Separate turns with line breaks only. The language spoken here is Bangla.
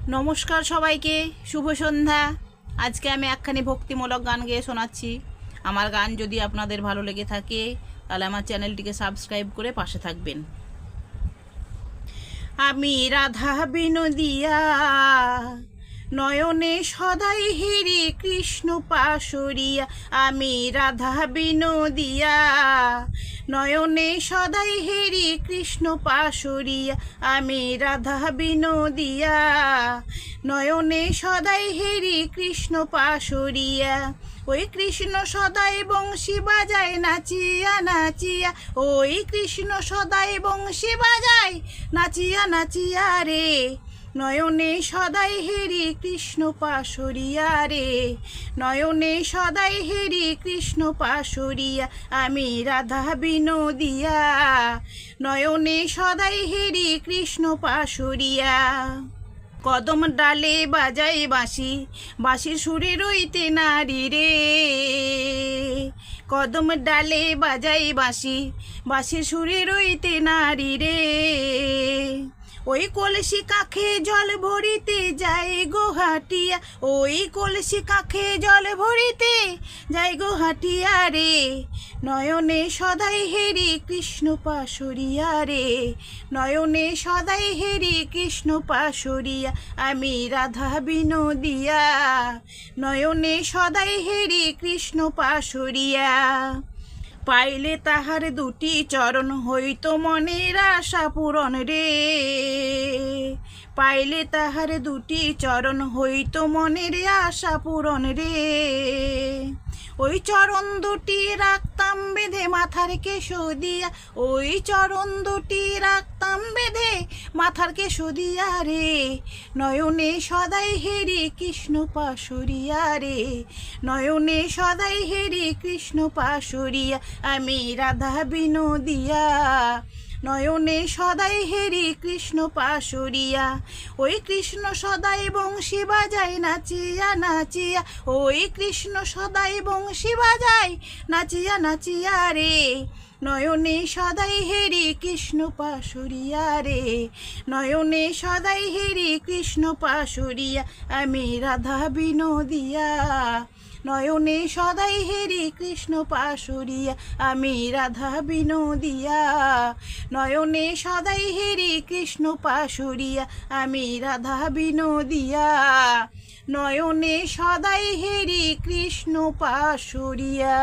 নমস্কার সবাইকে, শুভ সন্ধ্যা। আজকে আমি একখানি ভক্তিমূলক গান গেয়ে শোনাচ্ছি। আমার গান যদি আপনাদের ভালো লেগে থাকে তাহলে আমার চ্যানেলটিকে সাবস্ক্রাইব করে পাশে থাকবেন। আমি রাধা বিনোদিয়া, নয়নে সদাই হেরি কৃষ্ণ পাশরিয়া। আমি রাধা বিনোদিয়া, নয়নে সদাই হেরি কৃষ্ণ পাশরিয়া। আমি রাধা বিনোদিয়া, নয়নে সদাই হেরি কৃষ্ণ পাশরিয়া। ওই কৃষ্ণ সদাই বংশী বাজায় নাচিয়া নাচিয়া, ওই কৃষ্ণ সদাই বংশী বাজায় নাচিয়া নাচিয়া রে। নয়নে সদাই হেরি কৃষ্ণ পাশরিয়া রে, নয়নে সদাই হেরি কৃষ্ণ পাশরিয়া। আমি রাধা বিনোদিয়া, নয়নে সদাই হেরি কৃষ্ণ পাশরিয়া। কদম ডালে বাজাই বাঁশি, বাঁশির সুরে রইতে নারী রে। কদম ডালে বাজাই বাঁশি, বাঁশির সুরে রইতে নারী রে। ওই কলসি কাখে জল ভরিতে যায় গো হাটিয়া, ওই কলসি কাখে জল ভরিতে যায় গো হাটিয়া রে। নয়নে সদাই হেরি কৃষ্ণ পাশরিয়া রে, নয়নে সদাই হেরি কৃষ্ণ পাশরিয়া। আমি রাধা বিনোদিয়া, নয়নে সদাই হেরি কৃষ্ণ পাশরিয়া। পাইলে তাহার দুটি চরণ হইত মনের আশা পূরণ রে। পাইলে তাহার দুটি চরণ হইত মনের আশা পূরণ রে। ওই চরণ দুটি রাখতাম বেঁধে মাথার কেশো দিয়া, ওই চরণ দুটি রাখতাম বেঁধে মাথার কেশো দিয়া রে। নয়নে সদাই হেরি কৃষ্ণ পাশরিয়া রে, নয়নে সদাই হেরি কৃষ্ণ পাশরিয়া। আমি রাধা বিনোদিয়া, নয়নে সদাই হেরি কৃষ্ণ পাশরিয়া। ওই কৃষ্ণ সদাই বংশী বাজায় নাচিয়া নাচিয়া, ওই কৃষ্ণ সদাই বংশী বাজায় নাচিয়া নাচিয়া রে। নয়নে সদাই হেরি কৃষ্ণ পাশরিয়া রে, নয়নে সদাই হেরি কৃষ্ণ পাশরিয়া। আমি রাধা বিনোদিয়া, নয়নে সদাই হেরি কৃষ্ণ পাশরিয়া। আমি রাধা বিনোদিয়া, নয়নে সদাই হেরি কৃষ্ণ পাশরিয়া। আমি রাধা বিনোদিয়া, নয়নে সদাই হেরি কৃষ্ণ পাশরিয়া।